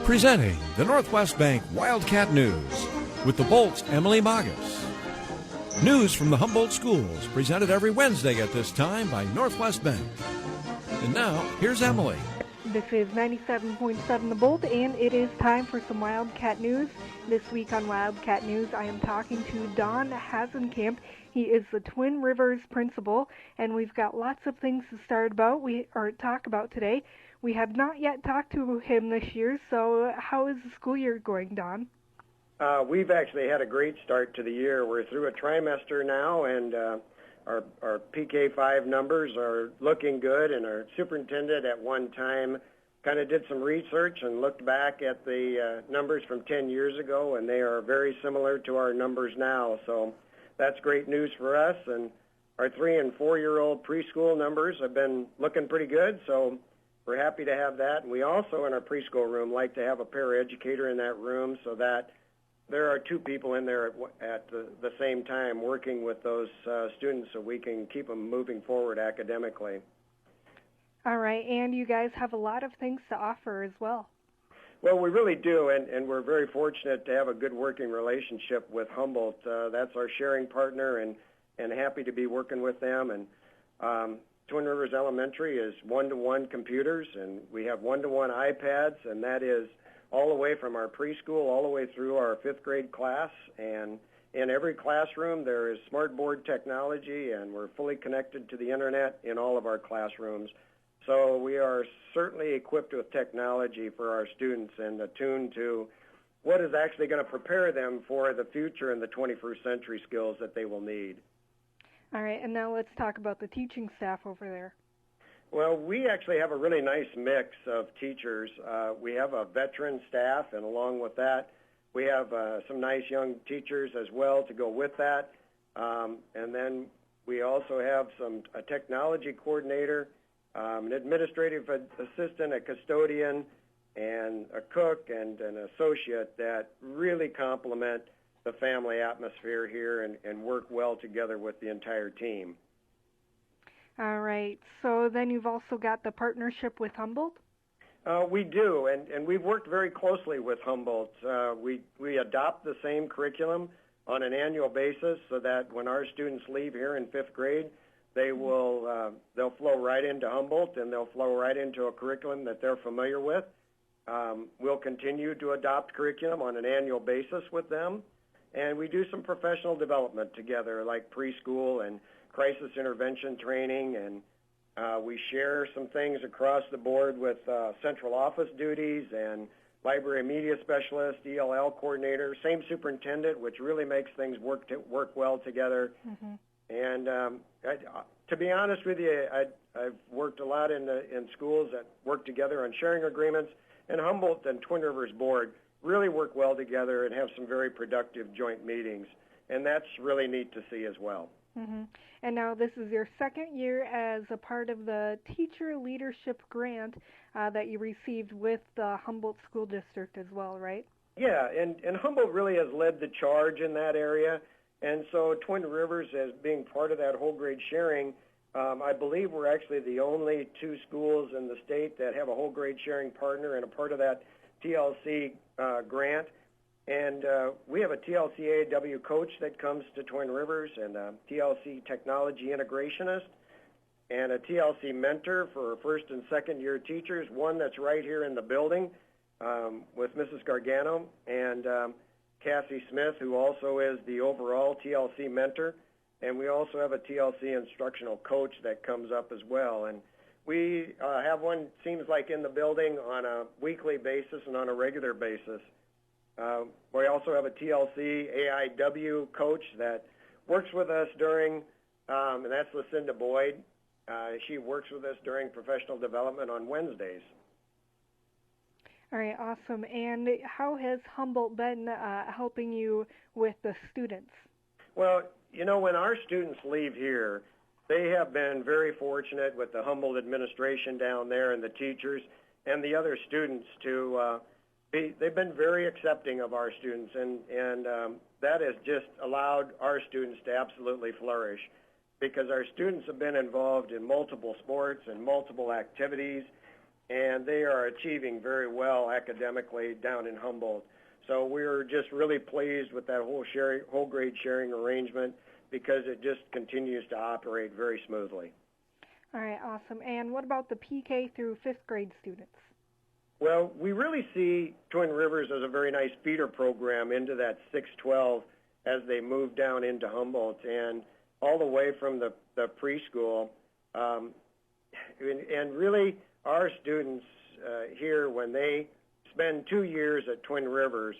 Presenting the Northwest Bank Wildcat News with the Bolt's Emily Magas. News from the Humboldt schools presented every Wednesday at this time by Northwest Bank. And now, here's Emily. This is 97.7 The Bolt, and it is time for some Wildcat News. This week on Wildcat News, I am talking to Don Hasenkamp. He is the Twin Rivers principal, and we've got lots of things to talk about today. We have not yet talked to him this year, so how is the school year going, Don? We've actually had a great start to the year. We're through a trimester now, and our PK5 numbers are looking good, and our superintendent at one time kind of did some research and looked back at the numbers from 10 years ago, and they are very similar to our numbers now. So that's great news for us, and our 3- and 4-year-old preschool numbers have been looking pretty good, so we're happy to have that. And we also, in our preschool room, like to have a paraeducator in that room so that there are 2 people in there at the same time working with those students so we can keep them moving forward academically. All right, and you guys have a lot of things to offer as well. Well, we really do, and we're very fortunate to have a good working relationship with Humboldt. That's our sharing partner, and happy to be working with them. And Twin Rivers Elementary is one-to-one computers, and we have one-to-one iPads, and that is all the way from our preschool all the way through our 5th grade class. And in every classroom there is smartboard technology, and we're fully connected to the internet in all of our classrooms. So we are certainly equipped with technology for our students and attuned to what is actually going to prepare them for the future and the 21st century skills that they will need. All right, and now let's talk about the teaching staff over there. Well, we actually have a really nice mix of teachers. We have a veteran staff, and along with that, we have some nice young teachers as well to go with that. And then we also have a technology coordinator, an administrative assistant, a custodian, and a cook and an associate that really complement the family atmosphere here and work well together with the entire team. All right. So then you've also got the partnership with Humboldt? We do, and we've worked very closely with Humboldt. We adopt the same curriculum on an annual basis so that when our students leave here in 5th grade, they'll flow right into Humboldt, and they'll flow right into a curriculum that they're familiar with. We'll continue to adopt curriculum on an annual basis with them, and we do some professional development together, like preschool and crisis intervention training, and we share some things across the board with central office duties and library media specialist, ELL coordinator, same superintendent, which really makes things work well together. Mm-hmm. And to be honest with you, I've worked a lot in schools that work together on sharing agreements, and Humboldt and Twin Rivers Board really work well together and have some very productive joint meetings, and that's really neat to see as well. Mm-hmm. And now this is your 2nd year as a part of the Teacher Leadership Grant that you received with the Humboldt School District as well, right? Yeah, and Humboldt really has led the charge in that area, and so Twin Rivers, as being part of that whole grade sharing, I believe we're actually the only 2 schools in the state that have a whole grade sharing partner and a part of that TLC grant. And we have a TLC AW coach that comes to Twin Rivers, and a TLC technology integrationist, and a TLC mentor for 1st and 2nd year teachers, one that's right here in the building with Mrs. Gargano, and Cassie Smith, who also is the overall TLC mentor. And we also have a TLC instructional coach that comes up as well. And we have one, seems like, in the building on a weekly basis and on a regular basis. We also have a TLC AIW coach that works with us during, and that's Lucinda Boyd. She works with us during professional development on Wednesdays. All right, awesome. And how has Humboldt been helping you with the students? Well, you know, when our students leave here, they have been very fortunate with the Humboldt administration down there and the teachers and the other students to they've been very accepting of our students, and that has just allowed our students to absolutely flourish, because our students have been involved in multiple sports and multiple activities, and they are achieving very well academically down in Humboldt. So we're just really pleased with that whole grade sharing arrangement because it just continues to operate very smoothly. All right, awesome. And what about the PK through 5th grade students? Well, we really see Twin Rivers as a very nice feeder program into that 612 as they move down into Humboldt and all the way from the preschool. And really, our students here, when they spend 2 years at Twin Rivers,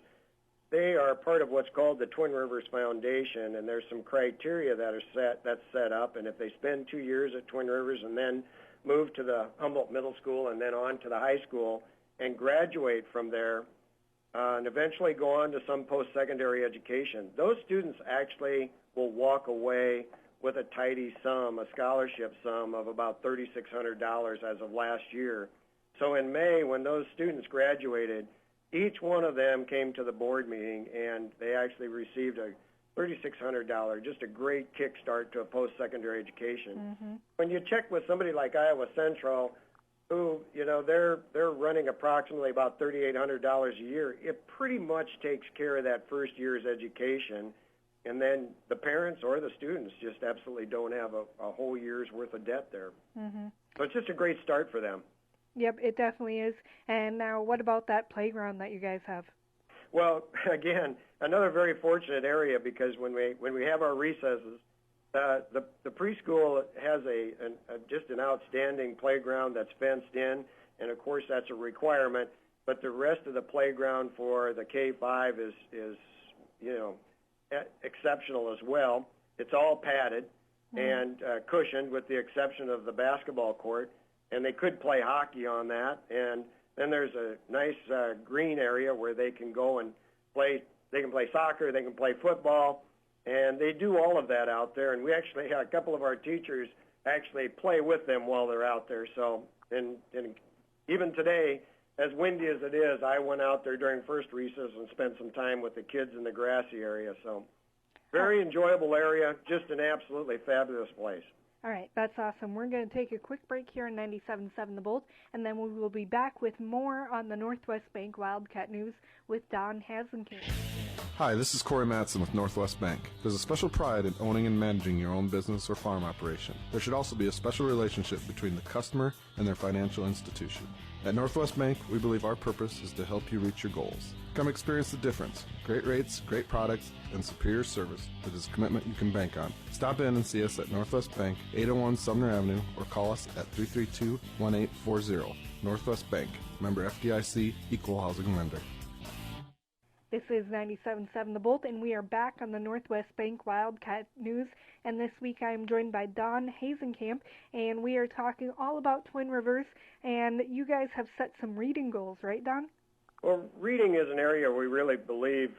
they are part of what's called the Twin Rivers Foundation, and there's some criteria that's set up. And if they spend 2 years at Twin Rivers and then move to the Humboldt Middle School and then on to the high school and graduate from there and eventually go on to some post-secondary education, those students actually will walk away with a tidy sum, a scholarship sum of about $3,600 as of last year. So in May, when those students graduated, each one of them came to the board meeting, and they actually received a $3,600, just a great kickstart to a post-secondary education. Mm-hmm. When you check with somebody like Iowa Central, who, they're running approximately about $3,800 a year, it pretty much takes care of that first year's education, and then the parents or the students just absolutely don't have a whole year's worth of debt there. Mm-hmm. So it's just a great start for them. Yep, it definitely is. And now what about that playground that you guys have? Well, again, another very fortunate area because when we have our recesses, the preschool has just an outstanding playground that's fenced in, and of course that's a requirement. But the rest of the playground for the K-5 is exceptional as well. It's all padded and cushioned, with the exception of the basketball court, and they could play hockey on that. And then there's a nice green area where they can go and play. They can play soccer, they can play football, and they do all of that out there. And we actually had a couple of our teachers actually play with them while they're out there. So, and even today, as windy as it is, I went out there during first recess and spent some time with the kids in the grassy area. So, very enjoyable area, just an absolutely fabulous place. All right, that's awesome. We're going to take a quick break here on 97.7 The Bolt, and then we will be back with more on the Northwest Bank Wildcat News with Don Hasenkamp. Hi, this is Corey Madsen with Northwest Bank. There's a special pride in owning and managing your own business or farm operation. There should also be a special relationship between the customer and their financial institution. At Northwest Bank, we believe our purpose is to help you reach your goals. Come experience the difference. Great rates, great products, and superior service that is a commitment you can bank on. Stop in and see us at Northwest Bank, 801 Sumner Avenue, or call us at 332-1840. Northwest Bank, member FDIC, equal housing lender. This is 97.7 The Bolt, and we are back on the Northwest Bank Wildcat News. And this week I am joined by Don Hasenkamp, and we are talking all about Twin Rivers. And you guys have set some reading goals, right, Don? Well, reading is an area we really believe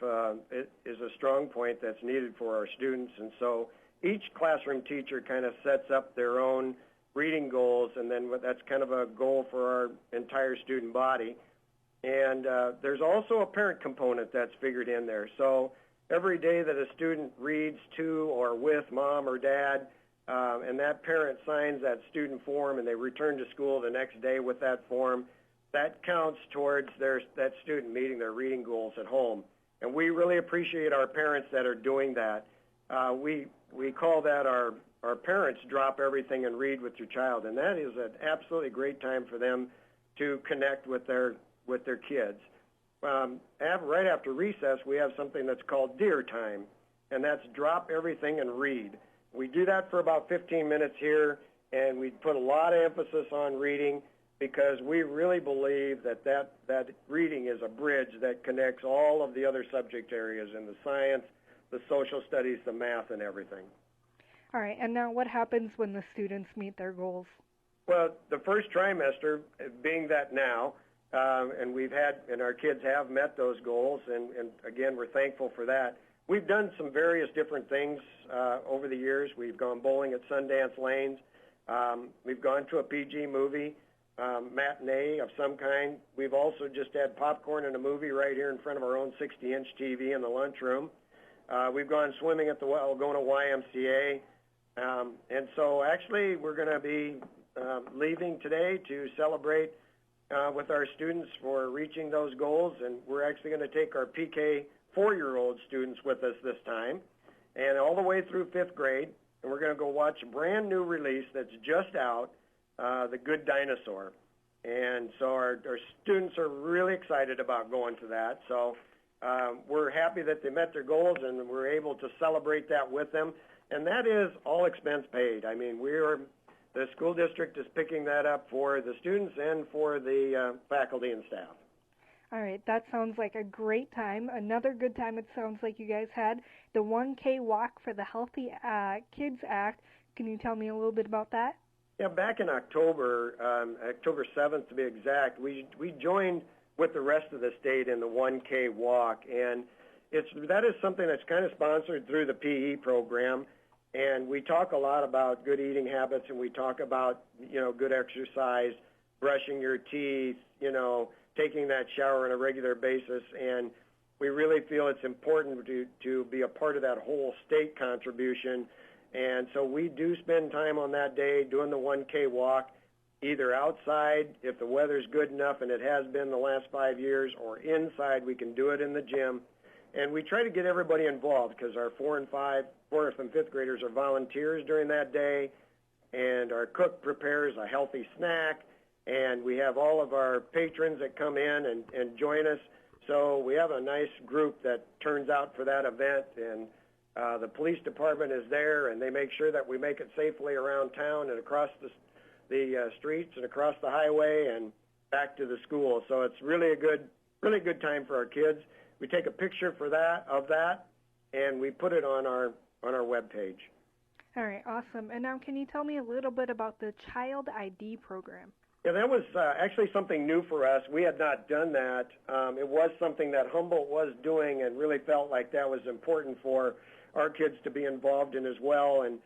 it is a strong point that's needed for our students. And so each classroom teacher kind of sets up their own reading goals, and then that's kind of a goal for our entire student body. And there's also a parent component that's figured in there. So every day that a student reads to or with mom or dad, and that parent signs that student form and they return to school the next day with that form, that counts towards that student meeting their reading goals at home. And we really appreciate our parents that are doing that. We call that our parents drop everything and read with your child. And that is an absolutely great time for them to connect with their kids. Right after recess, we have something that's called Dear Time, and that's drop everything and read. We do that for about 15 minutes here, and we put a lot of emphasis on reading because we really believe that reading is a bridge that connects all of the other subject areas in the science, the social studies, the math, and everything. All right, and now what happens when the students meet their goals? Well, the first trimester, being that now, and our kids have met those goals, and again, we're thankful for that. We've done some various different things over the years. We've gone bowling at Sundance Lanes. We've gone to a PG movie, matinee of some kind. We've also just had popcorn and a movie right here in front of our own 60-inch TV in the lunchroom. We've gone swimming at the Algona YMCA. And so actually we're going to be leaving today to celebrate with our students for reaching those goals, and we're actually going to take our PK 4-year-old students with us this time, and all the way through 5th grade, and we're going to go watch a brand new release that's just out, The Good Dinosaur. And so our students are really excited about going to that. So we're happy that they met their goals, and we're able to celebrate that with them. And that is all expense paid. I mean, the school district is picking that up for the students and for the faculty and staff. All right, that sounds like a great time. Another good time it sounds like you guys had, the 1K Walk for the Healthy Kids Act. Can you tell me a little bit about that? Yeah, back in October, October 7th to be exact, we joined with the rest of the state in the 1K Walk, and that is something that's kind of sponsored through the PE program, and we talk a lot about good eating habits, and we talk about, good exercise, brushing your teeth, taking that shower on a regular basis, and we really feel it's important to be a part of that whole state contribution. And so we do spend time on that day doing the 1K walk, either outside if the weather's good enough, and it has been the last 5 years, or inside. We can do it in the gym. And we try to get everybody involved because our 4th and 5th graders are volunteers during that day, and our cook prepares a healthy snack, and we have all of our patrons that come in and join us. So we have a nice group that turns out for that event, and the police department is there, and they make sure that we make it safely around town and across the streets and across the highway and back to the school. So it's really good time for our kids. We take a picture of that, and we put it on our webpage. All right, awesome. And now can you tell me a little bit about the Child ID program? Yeah, that was actually something new for us. We had not done that. It was something that Humboldt was doing and really felt like that was important for our kids to be involved in as well. And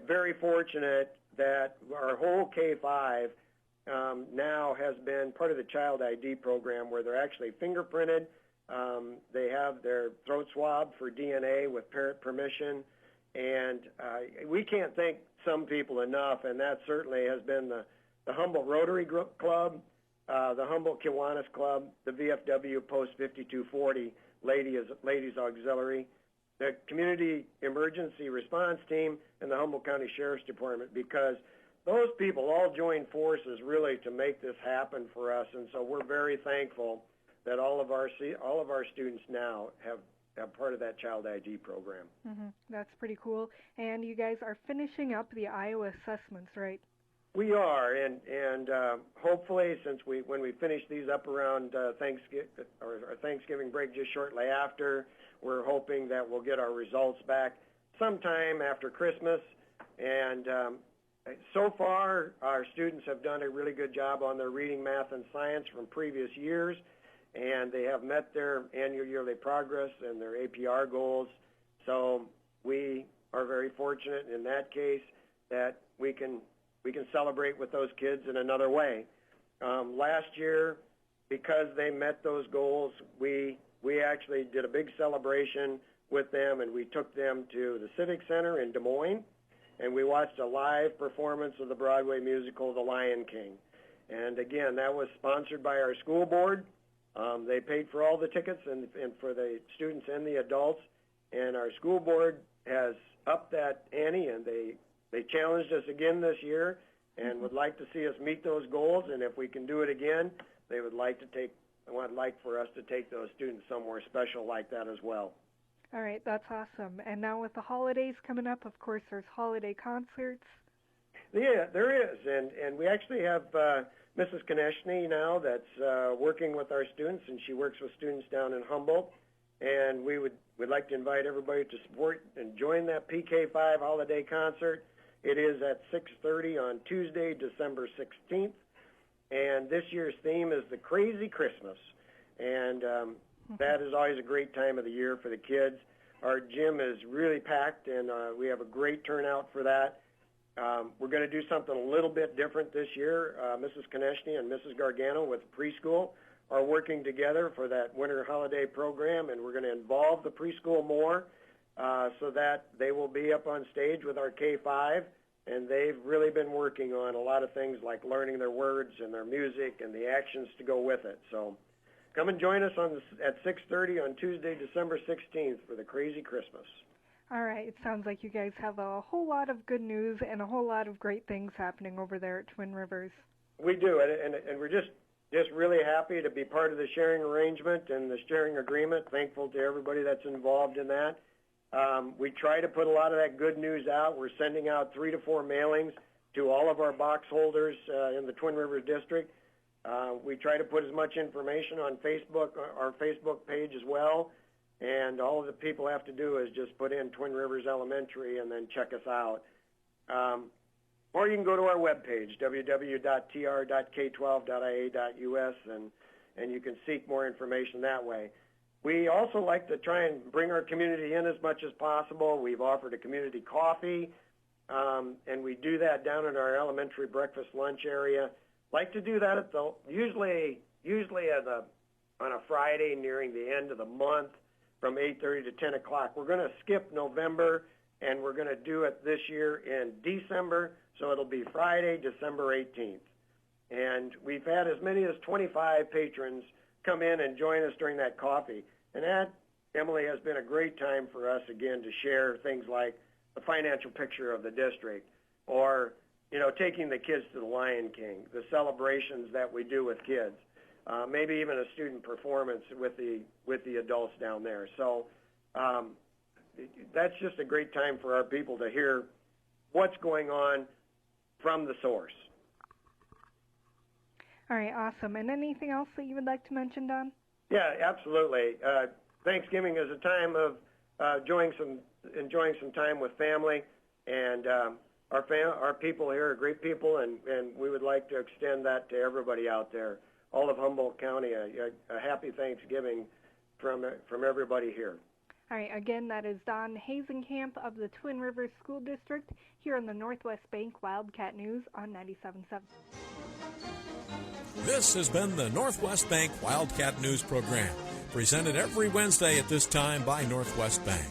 very fortunate that our whole K-5 now has been part of the Child ID program where they're actually fingerprinted. They have their throat swab for DNA with parent permission. And we can't thank some people enough, and that certainly has been the Humboldt Rotary Club, the Humboldt Kiwanis Club, the VFW Post 5240 Ladies Auxiliary, the Community Emergency Response Team, and the Humboldt County Sheriff's Department, because those people all joined forces really to make this happen for us, and so we're very thankful that all of our students now have part of that Child ID program. Mm-hmm. That's pretty cool. And you guys are finishing up the Iowa assessments, right? We are, and hopefully, when we finish these up around Thanksgiving or Thanksgiving break, just shortly after, we're hoping that we'll get our results back sometime after Christmas. And so far, our students have done a really good job on their reading, math, and science from previous years, and they have met their annual yearly progress and their APR goals. So we are very fortunate in that case that we can celebrate with those kids in another way. Last year, because they met those goals, we actually did a big celebration with them, and we took them to the Civic Center in Des Moines, and we watched a live performance of the Broadway musical The Lion King. And again, that was sponsored by our school board. They paid for all the tickets and for the students and the adults, and our school board has upped that ante, and they challenged us again this year and would like to see us meet those goals, and if we can do it again, they would like for us to take those students somewhere special like that as well. All right, that's awesome. And now with the holidays coming up, of course, there's holiday concerts. Yeah, there is, and we actually have Mrs. Konechny now that's working with our students, and she works with students down in Humboldt, and we'd like to invite everybody to support and join that PK5 holiday concert. It is at 6:30 on Tuesday, December 16th, and this year's theme is the Crazy Christmas, and that is always a great time of the year for the kids. Our gym is really packed, and we have a great turnout for that. We're going to do something a little bit different this year. Mrs. Konechny and Mrs. Gargano with preschool are working together for that winter holiday program, and we're going to involve the preschool more so that they will be up on stage with our K-5 and they've really been working on a lot of things like learning their words and their music and the actions to go with it. So come and join us at 6:30 on Tuesday, December 16th for the Crazy Christmas. All right, it sounds like you guys have a whole lot of good news and a whole lot of great things happening over there at Twin Rivers. We do, and we're just really happy to be part of the sharing arrangement and the sharing agreement. Thankful to everybody that's involved in that. We try to put a lot of that good news out. We're sending out 3 to 4 mailings to all of our box holders in the Twin Rivers District. We try to put as much information on Facebook, our Facebook page as well, and all of the people have to do is just put in Twin Rivers Elementary and then check us out. Or you can go to our webpage, www.tr.k12.ia.us, and you can seek more information that way. We also like to try and bring our community in as much as possible. We've offered a community coffee, and we do that down at our elementary breakfast lunch area. Like to do that usually on a Friday nearing the end of the month from 8:30 to 10 o'clock. We're going to skip November, and we're going to do it this year in December, so it'll be Friday, December 18th. And we've had as many as 25 patrons come in and join us during that coffee. And that, Emily, has been a great time for us, again, to share things like the financial picture of the district or, taking the kids to the Lion King, the celebrations that we do with kids, maybe even a student performance with the adults down there. So that's just a great time for our people to hear what's going on from the source. All right, awesome. And anything else that you would like to mention, Don? Yeah, absolutely. Thanksgiving is a time of enjoying some time with family, and our people here are great people, and we would like to extend that to everybody out there, all of Humboldt County. A happy Thanksgiving from everybody here. All right, again, that is Don Hasenkamp of the Twin Rivers School District here on the Northwest Bank Wildcat News on 97.7. This has been the Northwest Bank Wildcat News Program, presented every Wednesday at this time by Northwest Bank.